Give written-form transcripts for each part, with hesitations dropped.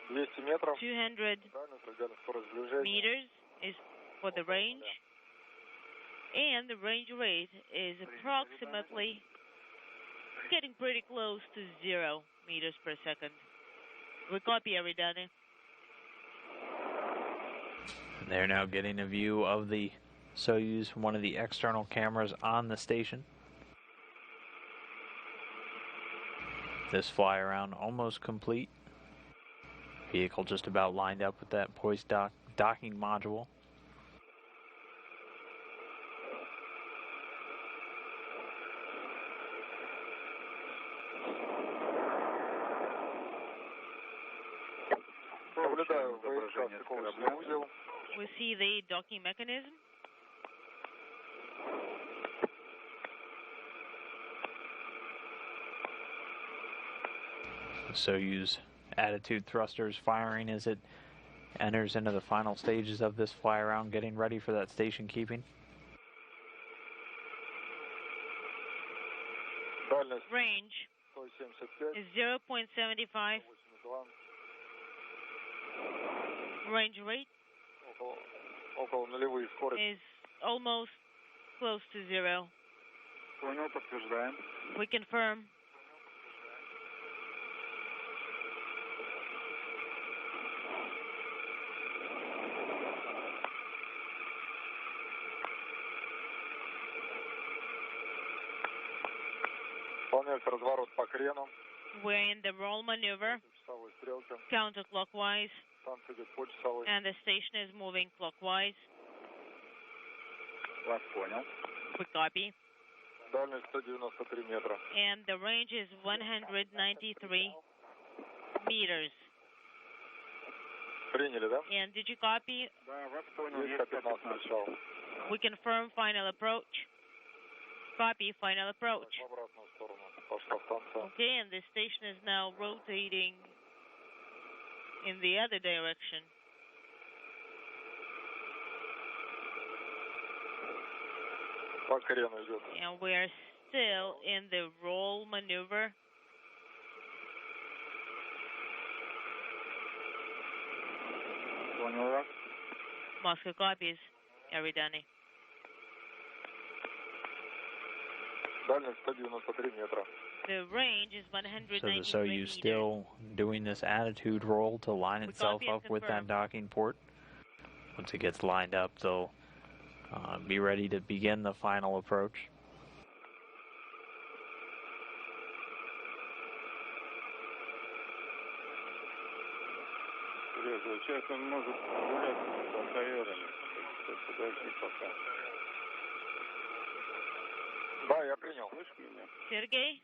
200 meters is for the range, and the range rate is approximately getting pretty close to 0 meters per second. We copy, everybody. They're now getting a view of the Soyuz from one of the external cameras on the station. This fly around almost complete. Vehicle just about lined up with that poised docking module. We see the docking mechanism. Soyuz attitude thrusters firing as it enters into the final stages of this fly around, getting ready for that station keeping. Range is 0.75. Range rate is almost close to 0. We confirm. We're in the roll maneuver, counterclockwise, and the station is moving clockwise. We copy. And the range is 193 meters. And did you copy? We confirm final approach. Copy, final approach. Okay, and the station is now rotating in the other direction. And we are still in the roll maneuver. Moscow copies. Eridani. The range is 193 meters. So the Soyuz still doing this attitude roll to line itself up with that docking port. Once it gets lined up, they'll be ready to begin the final approach. Sergey,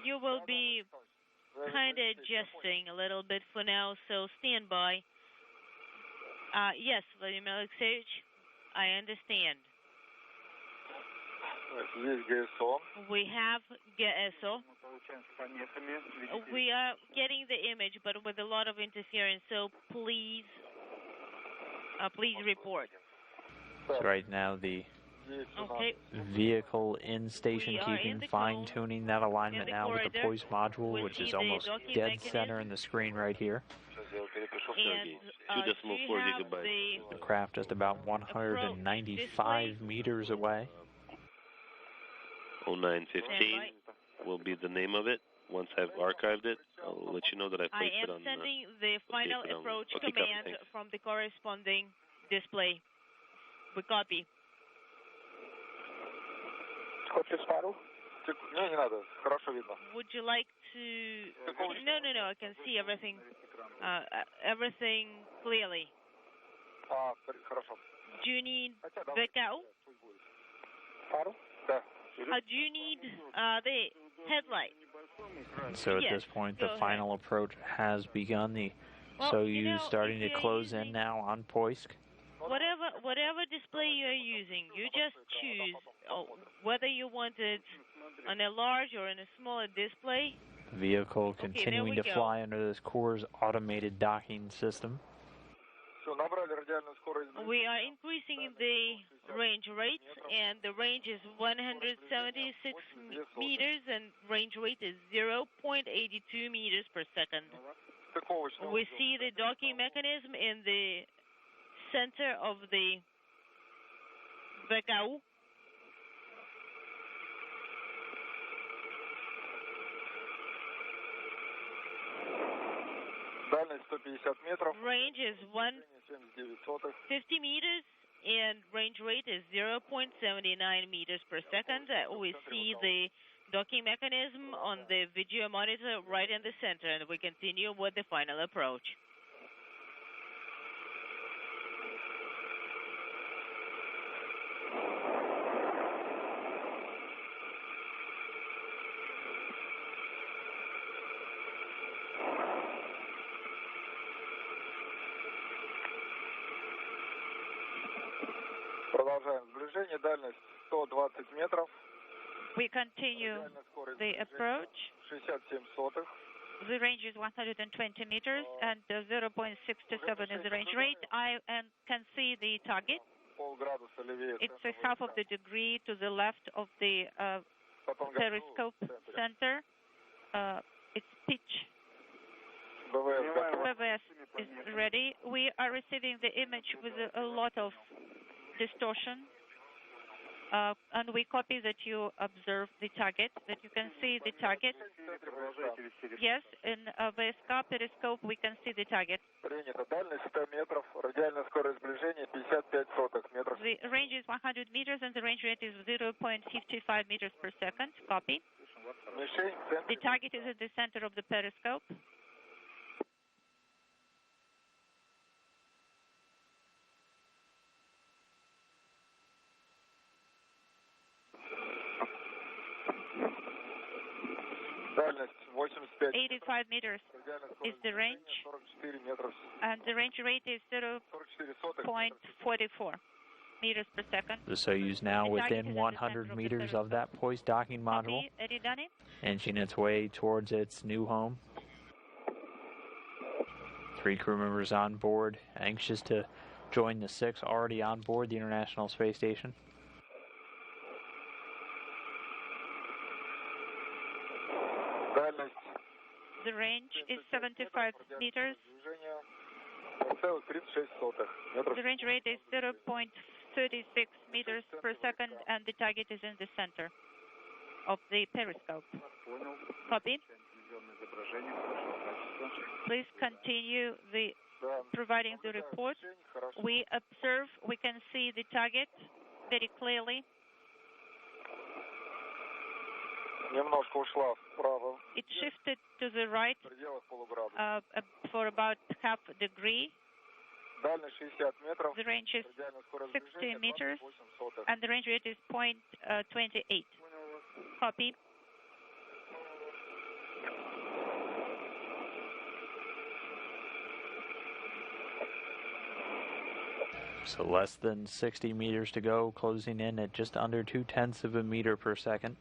you will be kind of adjusting a little bit for now, so stand by. Yes, Vladimir Alexeyevich, I understand. We have GSO. We are getting the image, but with a lot of interference, so please report. So right now the vehicle in station keeping, fine-tuning that alignment now with the poise module, which is almost dead center in the screen right here. The craft just about 195 meters away. 0915 will be the name of it. Once I've archived it, I'll let you know that I placed it on. I am sending the final approach command from the corresponding display. We copy. Would you like to? No. I can see everything. Everything clearly. Do you need the cow? Do you need the headlight? So at this point, the final approach has begun. The Soyuz starting to close in now on Poisk. Whatever display you're using, you just choose whether you want it on a large or in a smaller display. Vehicle continuing to fly under this Core's automated docking system. We are increasing the range rates, and the range is 176 meters, and range rate is 0.82 meters per second. We see the docking mechanism in the center of the VKU. Range is 150 meters and range rate is 0.79 meters per second. We see the docking mechanism on the video monitor right in the center, and we continue with the final approach. We continue the approach. The range is 120 meters and 0.67 is the range rate. I can see the target. It's a half of the degree to the left of the periscope center. It's pitch. BVS is ready. We are receiving the image with a lot of distortion. And we copy that you observe the target, that you can see the target. Yes, in VSK periscope we can see the target. The range is 100 meters and the range rate is 0.55 meters per second. Copy. The target is at the center of the periscope. meters. 85 meters is the range, and the range rate is 0.44 meters per second. The Soyuz now within 100 meters of that poised docking module, inching its way towards its new home. 3 crew members on board, anxious to join the 6 already on board the International Space Station. The range is 75 meters. The range rate is 0.36 meters per second, and the target is in the center of the periscope. Copy. Please continue providing the report. We observe, we can see the target very clearly. It shifted to the right for about half a degree. The range is 60 meters, and the range rate is 0.28. Copy. So less than 60 meters to go, closing in at just under 0.2 of a meter per second.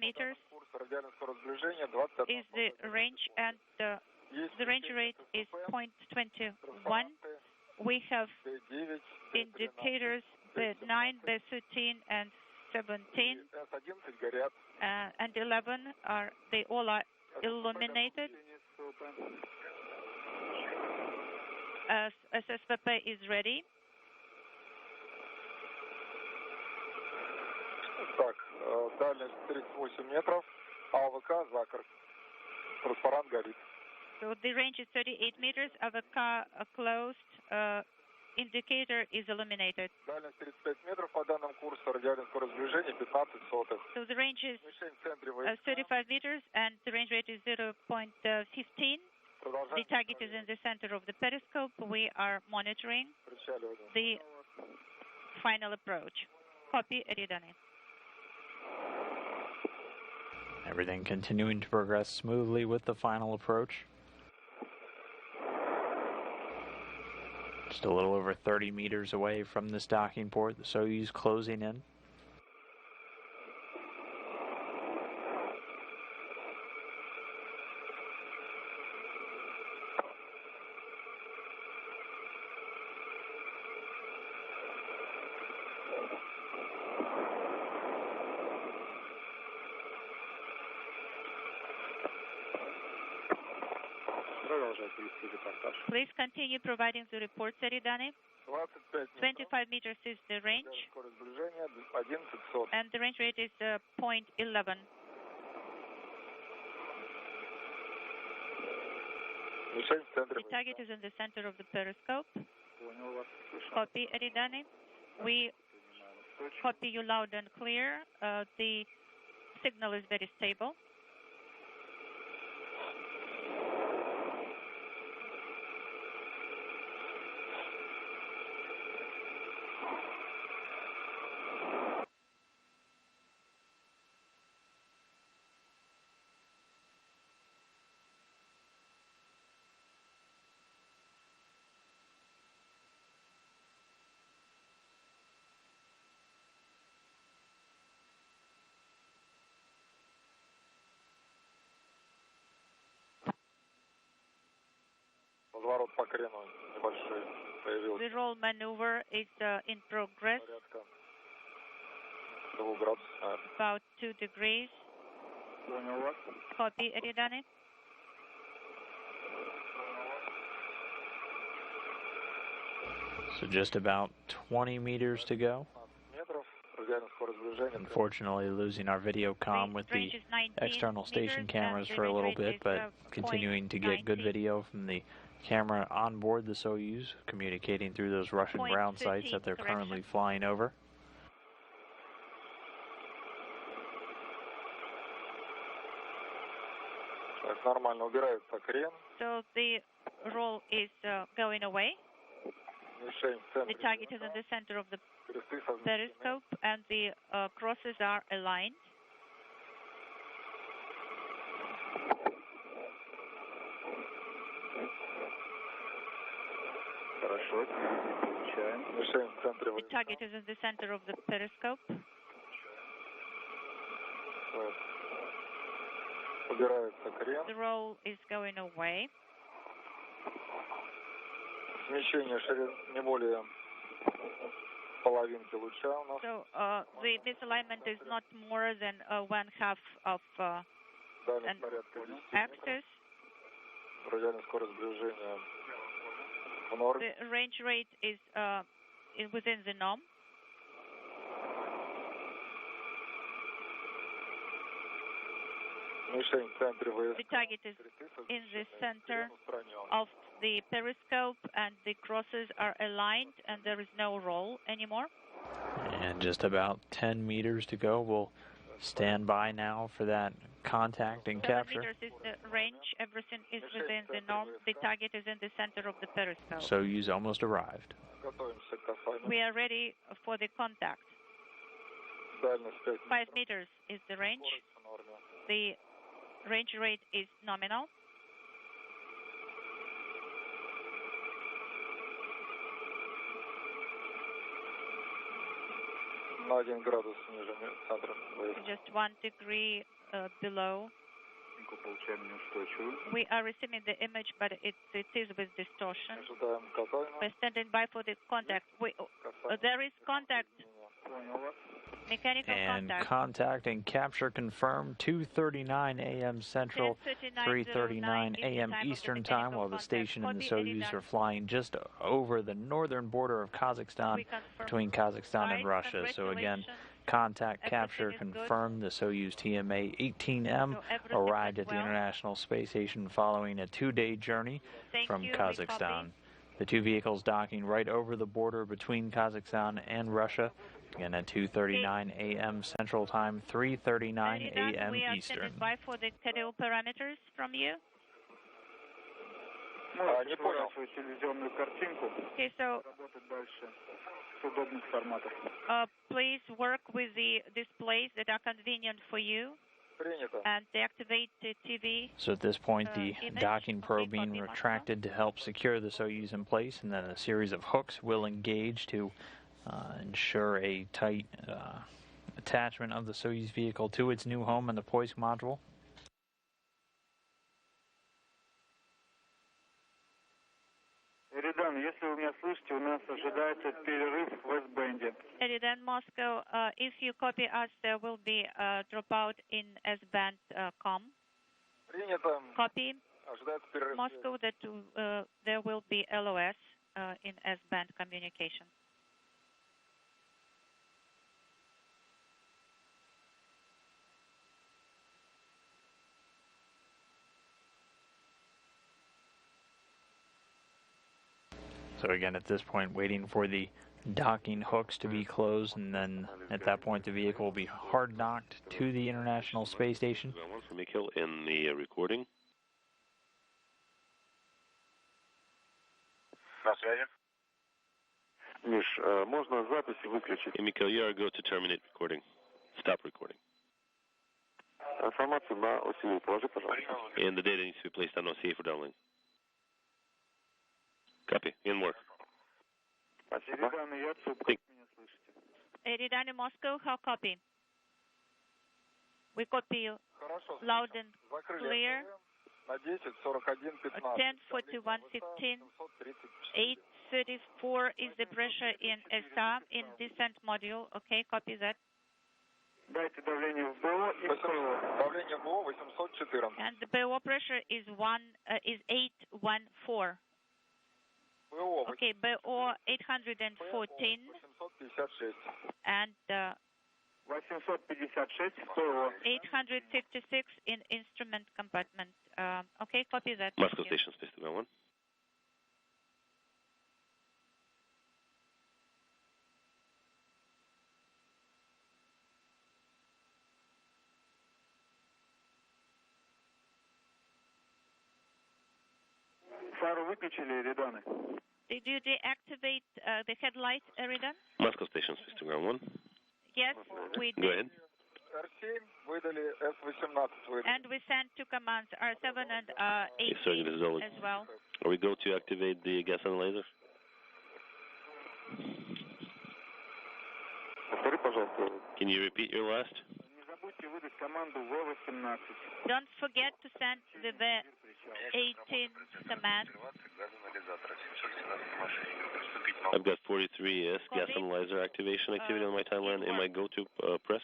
Meters is the range, and the range rate is 0.21. We have indicators B9, B13, and 17, and 11 they all are illuminated. SSVP is ready. So the range is 38 meters. AVK closed. Indicator is illuminated. So the range is 35 meters, and the range rate is 0.15. The target is in the center of the periscope. We are monitoring the final approach. Copy, Eridani. Everything continuing to progress smoothly with the final approach. Just a little over 30 meters away from this docking port, the Soyuz closing in. Please continue providing the reports, Eridani. 25 meters is the range, and the range rate is 0.11. The target is in the center of the periscope. Copy, Eridani. We copy you loud and clear. The signal is very stable. The roll maneuver is in progress. About 2 degrees. Copy, Eridani. So just about 20 meters to go. Unfortunately, losing our video comm with the external station cameras for a little bit, but continuing to get good video from the camera on board the Soyuz, communicating through those Russian ground sites that they're currently flying over. So the roll is going away. The target is in the center of the periscope, and the crosses are aligned. The target is in the center of the periscope. The roll is going away. So the misalignment is not more than 1/2 of an axis. The range rate is within the norm. The target is in the center of the periscope, and the crosses are aligned, and there is no roll anymore. And just about 10 meters to go. We'll stand by now for that contact and 7 capture. meters is the range. Everything is within the norm. The target is in the center of the periscope. Soyuz almost arrived. We are ready for the contact. 5 meters is the range. The range rate is nominal. Just 1 degree below. We are receiving the image, but it is with distortion. We're standing by for the contact. There is contact. Mechanical and contact and capture confirmed. 2:39 a.m. Central, 3:39 a.m. Eastern Time, while the station and the Soyuz are flying just over the northern border of Kazakhstan, between Kazakhstan and Russia. So again, contact capture confirmed. The Soyuz TMA-18M arrived at the International Space Station following a 2-day journey from Kazakhstan. The two vehicles docking right over the border between Kazakhstan and Russia. Again at 2:39 a.m. Central Time, 3:39 a.m. Eastern. We are standing by for the KDO parameters from you. Okay, so please work with the displays that are convenient for you and deactivate the TV. So at this point, the docking probe being retracted to help secure the Soyuz in place, and then a series of hooks will engage to ensure a tight attachment of the Soyuz vehicle to its new home in the Poisk module. Eridan, Moscow, if you copy us, there will be a dropout in S-band com. Copy. Moscow, that there will be LOS in S-band communication. So again, at this point, waiting for the docking hooks to be closed, and then at that point the vehicle will be hard docked to the International Space Station. Mikhail, in the recording. Миш, можно записи выключить? Mikhail, you are go to terminate recording. Stop recording. Информацию на OCU положи, пожалуйста. And the data needs to be placed on OCA for downlink. Copy. In work. Спасибо. Eridani Moscow, how copy? We copy you loud and clear. 10:41:15. 8:34 is the pressure in SR in descent module. Okay, copy that. Дайте давление в БО и БО. Давление БО 814. And the BO pressure is 814. Okay, BO 814 and 856 БО. 856 in instrument compartment. Okay, copy that. Moscow Station, Space 291. Фару выключили, Эридан? Did you deactivate the headlight, Eridan? Moscow Station, Space 291. Yes, we did. Go ahead. And we sent two commands, R7 and R8 as well. Are we go to activate the gas analyzer? Повтори, пожалуйста. Can you repeat your last? Не забудьте выдать команду В18. Don't forget to send the V18 command. I've got 43S gas analyzer activation activity on my timeline. Am I go to press?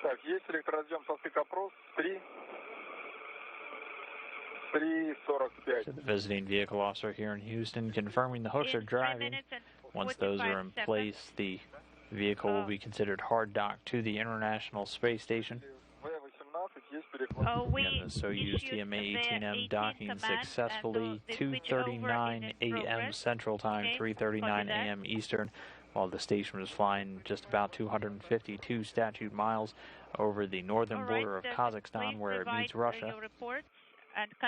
Так, есть электроразъем со стык-опрос 3:45. So the visiting vehicle officer here in Houston confirming the hooks are driving. Once those are in place, the vehicle will be considered hard docked to the International Space Station. And the Soyuz TMA-18M docking successfully, 2:39 a.m. Central Time, 3:39 a.m. Eastern, while the station was flying just about 252 statute miles over the northern border of Kazakhstan, where it meets Russia.